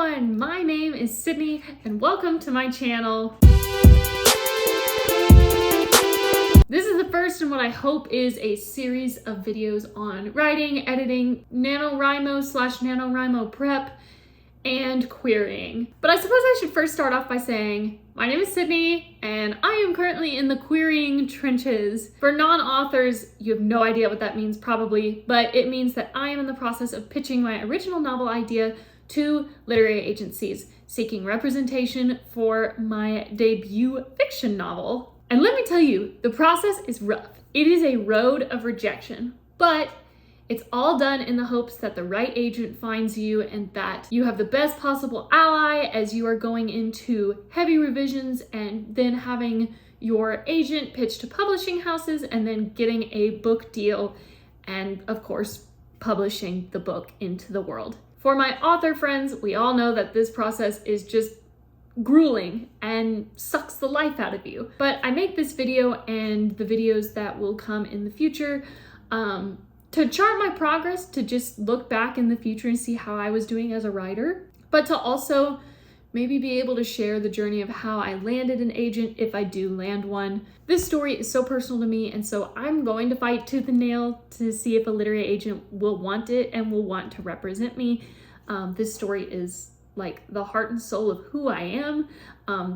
everyone, my name is Sydney and welcome to my channel. This is the first in what I hope is a series of videos on writing, editing, NaNoWriMo/NaNoWriMo prep, and querying. But I suppose I should first start off by saying, my name is Sydney and I am currently in the querying trenches. For non-authors, you have no idea what that means probably, but it means that I am in the process of pitching my original novel idea to literary agencies, seeking representation for my debut fiction novel. And let me tell you, the process is rough. It is a road of rejection, but it's all done in the hopes that the right agent finds you and that you have the best possible ally as you are going into heavy revisions and then having your agent pitch to publishing houses and then getting a book deal and, of course, publishing the book into the world. For my author friends, we all know that this process is just grueling and sucks the life out of you. But I make this video and the videos that will come in the future to chart my progress, to just look back in the future and see how I was doing as a writer, but to also maybe be able to share the journey of how I landed an agent if I do land one. This story is so personal to me, and so I'm going to fight tooth and nail to see if a literary agent will want it and will want to represent me. This story is like the heart and soul of who I am.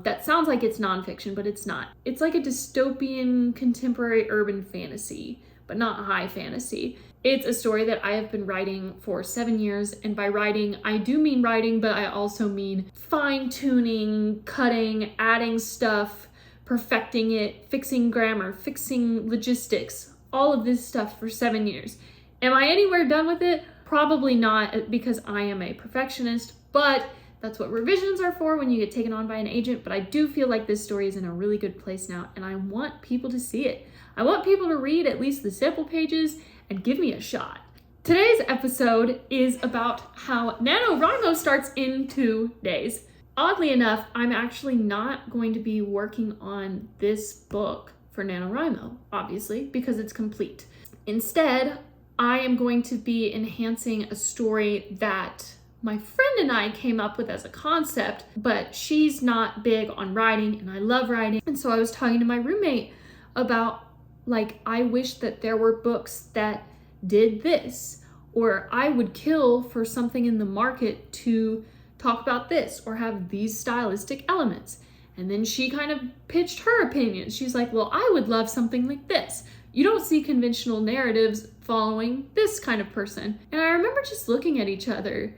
That sounds like it's nonfiction, but it's not. It's like a dystopian contemporary urban fantasy, but not high fantasy. It's a story that I have been writing for 7 years, and by writing, I do mean writing, but I also mean fine-tuning, cutting, adding stuff, perfecting it, fixing grammar, fixing logistics, all of this stuff for 7 years. Am I anywhere done with it? Probably not, because I am a perfectionist, but that's what revisions are for when you get taken on by an agent. But I do feel like this story is in a really good place now, and I want people to see it. I want people to read at least the sample pages and give me a shot. Today's episode is about how NaNoWriMo starts in 2 days. Oddly enough, I'm actually not going to be working on this book for NaNoWriMo, obviously, because it's complete. Instead, I am going to be enhancing a story that my friend and I came up with as a concept, but she's not big on writing and I love writing. And so I was talking to my roommate about, like, I wish that there were books that did this, or I would kill for something in the market to talk about this or have these stylistic elements. And then she kind of pitched her opinion. She's like, well, I would love something like this. You don't see conventional narratives following this kind of person. And I remember just looking at each other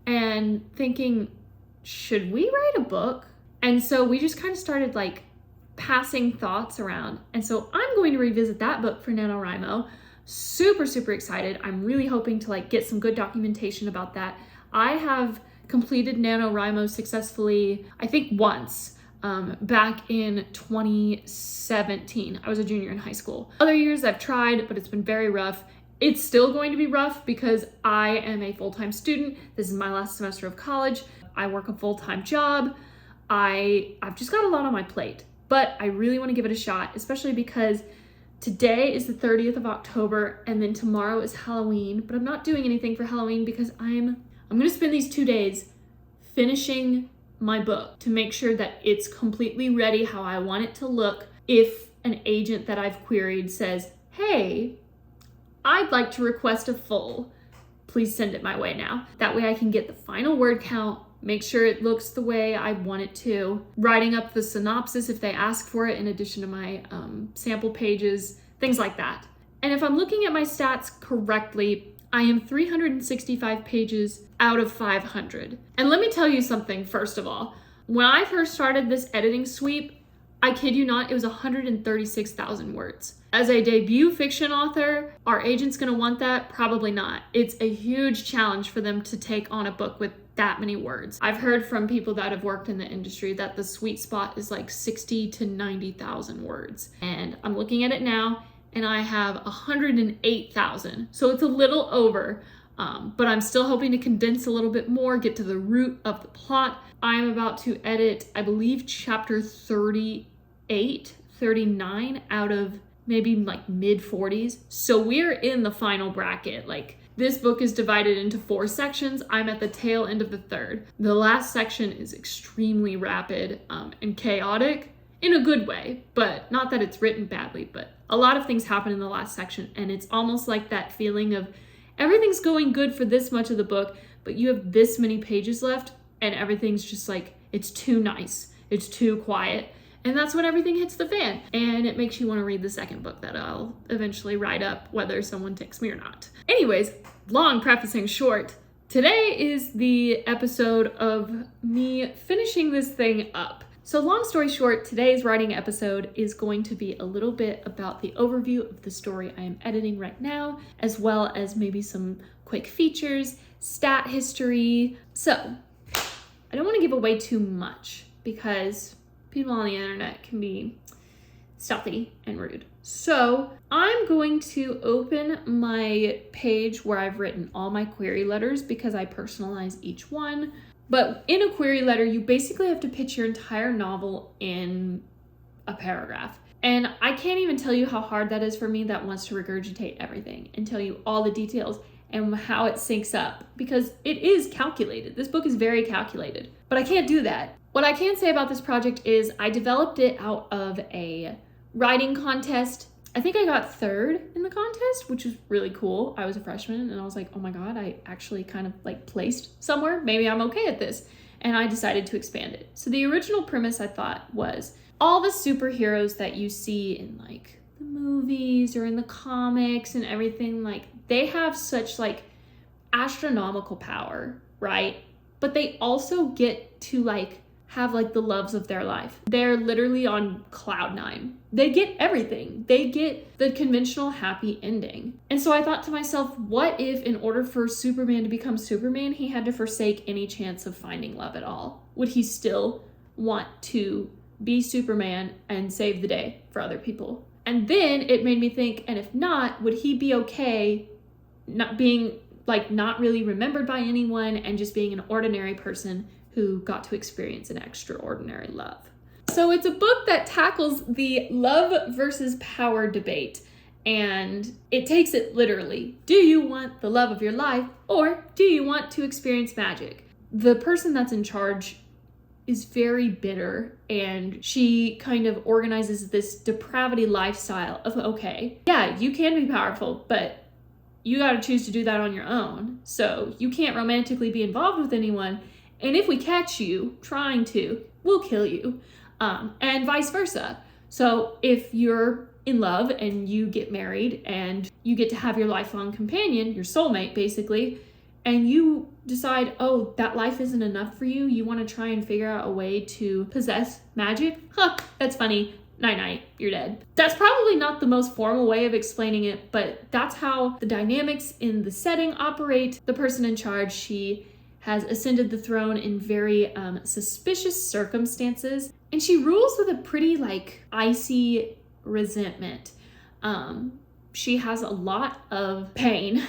and thinking, should we write a book? And so we just kind of started like passing thoughts around. And so I'm going to revisit that book for NaNoWriMo. Super, super excited. I'm really hoping to like get some good documentation about that. I have completed NaNoWriMo successfully, I think once, back in 2017. I was a junior in high school. Other years I've tried, but it's been very rough. It's still going to be rough because I am a full-time student. This is my last semester of college. I work a full-time job. I've just got a lot on my plate, but I really want to give it a shot, especially because today is the 30th of October and then tomorrow is Halloween, but I'm not doing anything for Halloween because I'm going to spend these 2 days finishing my book to make sure that it's completely ready how I want it to look if an agent that I've queried says, hey, I'd like to request a full. Please send it my way now. That way I can get the final word count, make sure it looks the way I want it to, writing up the synopsis if they ask for it in addition to my sample pages, things like that. And if I'm looking at my stats correctly, I am 365 pages out of 500. And let me tell you something, first of all. When I first started this editing sweep, I kid you not, it was 136,000 words. As a debut fiction author, are agents gonna want that? Probably not. It's a huge challenge for them to take on a book with that many words. I've heard from people that have worked in the industry that the sweet spot is like 60 to 90,000 words. And I'm looking at it now and I have 108,000. So it's a little over, but I'm still hoping to condense a little bit more, get to the root of the plot. I'm about to edit, I believe, chapter 38, 39 out of maybe like mid 40s. So we're in the final bracket. Like This book is divided into 4 sections. I'm at the tail end of the 3rd. The last section is extremely rapid and chaotic in a good way, but not that it's written badly, but a lot of things happen in the last section, and it's almost like that feeling of everything's going good for this much of the book, but you have this many pages left, and everything's just like, it's too nice, it's too quiet, and that's when everything hits the fan, and it makes you want to read the second book that I'll eventually write up, whether someone takes me or not. Anyways, long prefacing short, today is the episode of me finishing this thing up. So long story short, today's writing episode is going to be a little bit about the overview of the story I am editing right now, as well as maybe some quick features, stat history. So I don't want to give away too much because people on the internet can be stealthy and rude. So I'm going to open my page where I've written all my query letters because I personalize each one. But in a query letter, you basically have to pitch your entire novel in a paragraph. And I can't even tell you how hard that is for me that wants to regurgitate everything and tell you all the details and how it syncs up, because it is calculated. This book is very calculated, but I can't do that. What I can say about this project is I developed it out of a writing contest. I think I got 3rd in the contest, which was really cool. I was a freshman and I was like, oh my God, I actually kind of like placed somewhere. Maybe I'm okay at this. And I decided to expand it. So the original premise I thought was all the superheroes that you see in like the movies or in the comics and everything, like they have such like astronomical power, right? But they also get to like have like the loves of their life. They're literally on cloud 9. They get everything. They get the conventional happy ending. And so I thought to myself, what if in order for Superman to become Superman, he had to forsake any chance of finding love at all? Would he still want to be Superman and save the day for other people? And then it made me think, and if not, would he be okay not being like not really remembered by anyone and just being an ordinary person who got to experience an extraordinary love? So it's a book that tackles the love versus power debate, and it takes it literally. Do you want the love of your life, or do you want to experience magic? The person that's in charge is very bitter, and she kind of organizes this depravity lifestyle of, okay, yeah, you can be powerful, but you got to choose to do that on your own. So you can't romantically be involved with anyone. And if we catch you trying to, we'll kill you. And vice versa. So if you're in love and you get married and you get to have your lifelong companion, your soulmate basically, and you decide, oh, that life isn't enough for you, you want to try and figure out a way to possess magic, that's funny. Night-night, you're dead. That's probably not the most formal way of explaining it, but that's how the dynamics in the setting operate. The person in charge, she has ascended the throne in very suspicious circumstances, and she rules with a pretty like icy resentment. She has a lot of pain.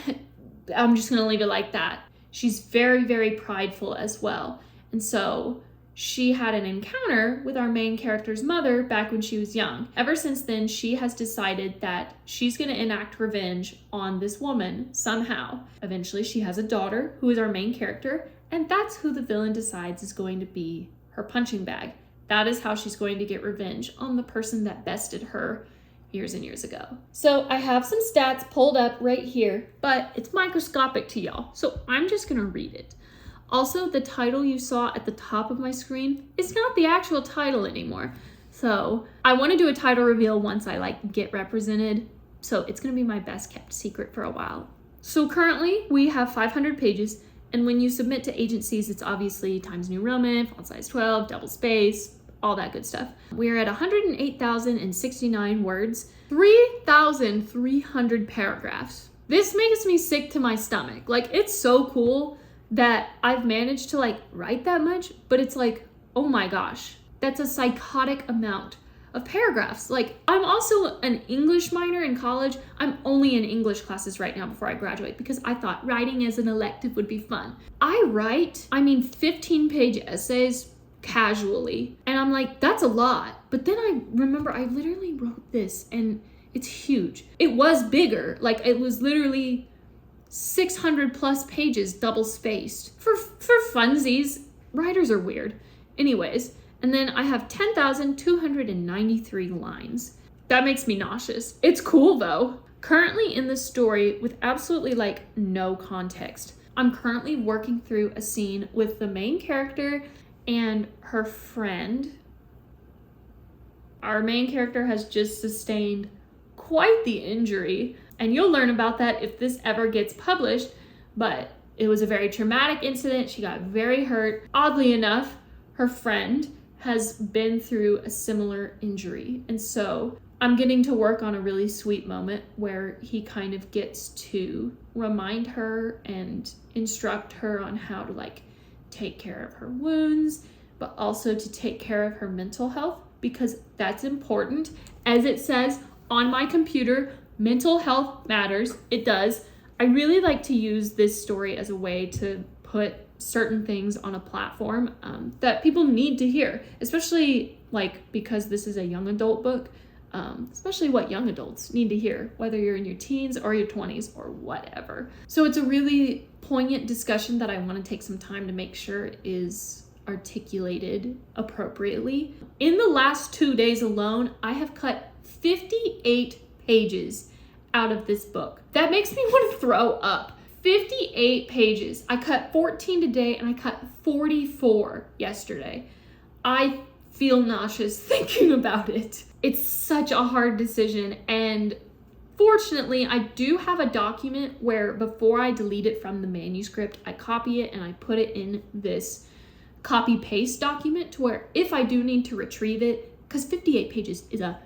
I'm just gonna leave it like that. She's very, very prideful as well. And so she had an encounter with our main character's mother back when she was young. Ever since then, she has decided that she's going to enact revenge on this woman somehow. Eventually, she has a daughter who is our main character, and that's who the villain decides is going to be her punching bag. That is how she's going to get revenge on the person that bested her years and years ago. So I have some stats pulled up right here, but it's microscopic to y'all, so I'm just going to read it. Also, the title you saw at the top of my screen is not the actual title anymore. So I want to do a title reveal once I like get represented. So it's going to be my best kept secret for a while. So currently we have 500 pages. And when you submit to agencies, it's obviously Times New Roman, font size 12, double space, all that good stuff. We are at 108,069 words, 3,300 paragraphs. This makes me sick to my stomach. Like, it's so cool that I've managed to like write that much, but it's like, oh my gosh, that's a psychotic amount of paragraphs. Like, I'm also an English minor in college. I'm only in English classes right now before I graduate because I thought writing as an elective would be fun. I write, 15-page essays casually, and I'm like, that's a lot. But then I remember I literally wrote this and it's huge. It was bigger. Like, it was literally 600 plus pages double spaced. For funsies, writers are weird. Anyways, and then I have 10,293 lines. That makes me nauseous. It's cool though. Currently in this story with absolutely like no context. I'm currently working through a scene with the main character and her friend. Our main character has just sustained quite the injury, and you'll learn about that if this ever gets published, but it was a very traumatic incident. She got very hurt. Oddly enough, her friend has been through a similar injury, and so I'm getting to work on a really sweet moment where he kind of gets to remind her and instruct her on how to like take care of her wounds, but also to take care of her mental health, because that's important. As it says on my computer, mental health matters. It does. I really like to use this story as a way to put certain things on a platform that people need to hear, especially like because this is a young adult book. Especially what young adults need to hear, whether you're in your teens or your 20s or whatever. So it's a really poignant discussion that I want to take some time to make sure is articulated appropriately. In the last 2 days alone, I have cut 58 pages out of this book. That makes me want to throw up. 58 pages. I cut 14 today and I cut 44 yesterday. I feel nauseous thinking about it. It's such a hard decision, and fortunately I do have a document where before I delete it from the manuscript, I copy it and I put it in this copy paste document to where if I do need to retrieve it, because 58 pages is a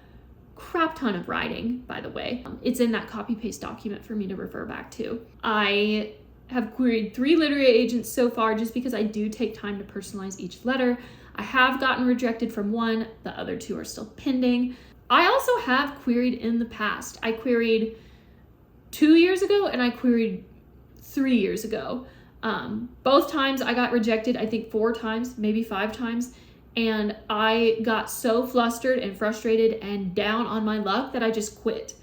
crap ton of writing, by the way, it's in that copy paste document for me to refer back to. I have queried 3 literary agents so far just because I do take time to personalize each letter. I have gotten rejected from 1, the other 2 are still pending. I also have queried in the past. I queried 2 years ago and I queried 3 years ago. Both times I got rejected, I think 4 times, maybe 5 times. And I got so flustered and frustrated and down on my luck that I just quit.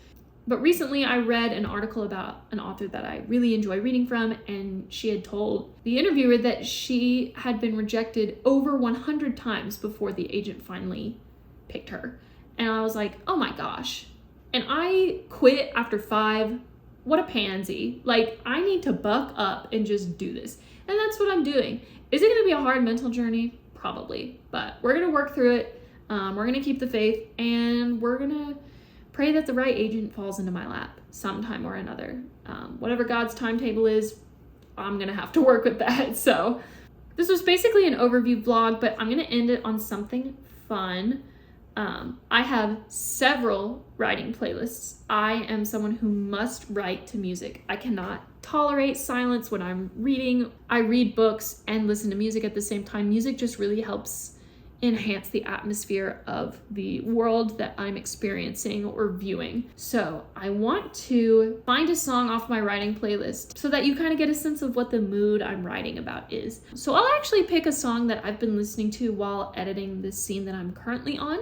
But recently I read an article about an author that I really enjoy reading from, and she had told the interviewer that she had been rejected over 100 times before the agent finally picked her. And I was like, oh my gosh. And I quit after 5. What a pansy. Like, I need to buck up and just do this. And that's what I'm doing. Is it going to be a hard mental journey? Probably. But we're going to work through it. We're going to keep the faith, and we're going to pray that the right agent falls into my lap sometime or another. Whatever God's timetable is, I'm gonna have to work with that. So this was basically an overview vlog, but I'm gonna end it on something fun. I have several writing playlists. I am someone who must write to music. I cannot tolerate silence when I'm reading. I read books and listen to music at the same time. Music just really helps enhance the atmosphere of the world that I'm experiencing or viewing. So I want to find a song off my writing playlist so that you kind of get a sense of what the mood I'm writing about is. So I'll actually pick a song that I've been listening to while editing this scene that I'm currently on.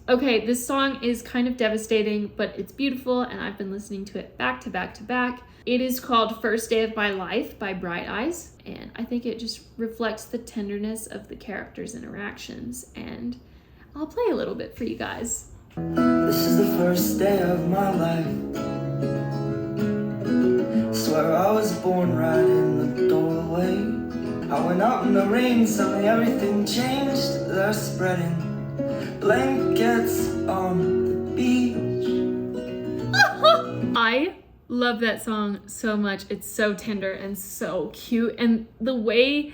Okay, this song is kind of devastating, but it's beautiful, and I've been listening to it back to back to back. It is called First Day of My Life by Bright Eyes, and I think it just reflects the tenderness of the characters' interactions, and I'll play a little bit for you guys. This is the first day of my life. Swear I was born right in the doorway. I went out in the rain, suddenly everything changed. They're spreading blankets on the beach. I love that song so much. It's so tender and so cute, and the way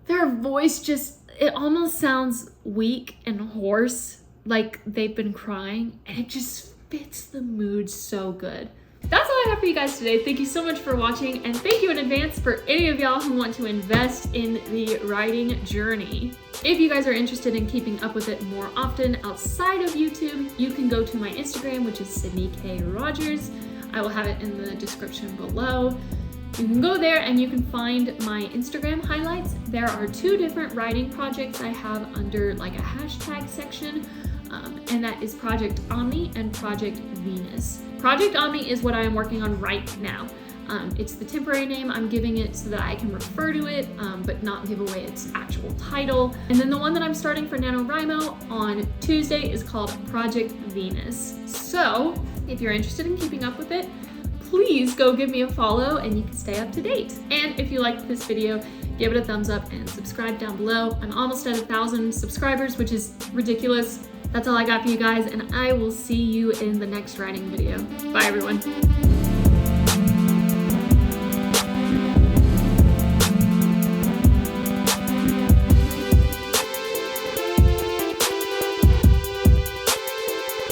their voice just, it almost sounds weak and hoarse, like they've been crying, and it just fits the mood so good. That's all I have for you guys today. Thank you so much for watching, and thank you in advance for any of y'all who want to invest in the writing journey. If you guys are interested in keeping up with it more often outside of YouTube, you can go to my Instagram, which is sydneykayrogers. I will have it in the description below. You can go there and you can find my Instagram highlights. There are 2 different writing projects I have under like a hashtag section, and that is Project Omni and Project Venus. Project Omni is what I am working on right now. It's the temporary name. I'm giving it so that I can refer to it, but not give away its actual title. And then the one that I'm starting for NaNoWriMo on Tuesday is called Project Venus. So if you're interested in keeping up with it, please go give me a follow and you can stay up to date. And if you liked this video, give it a thumbs up and subscribe down below. I'm almost at 1,000 subscribers, which is ridiculous. That's all I got for you guys, and I will see you in the next writing video. Bye, everyone.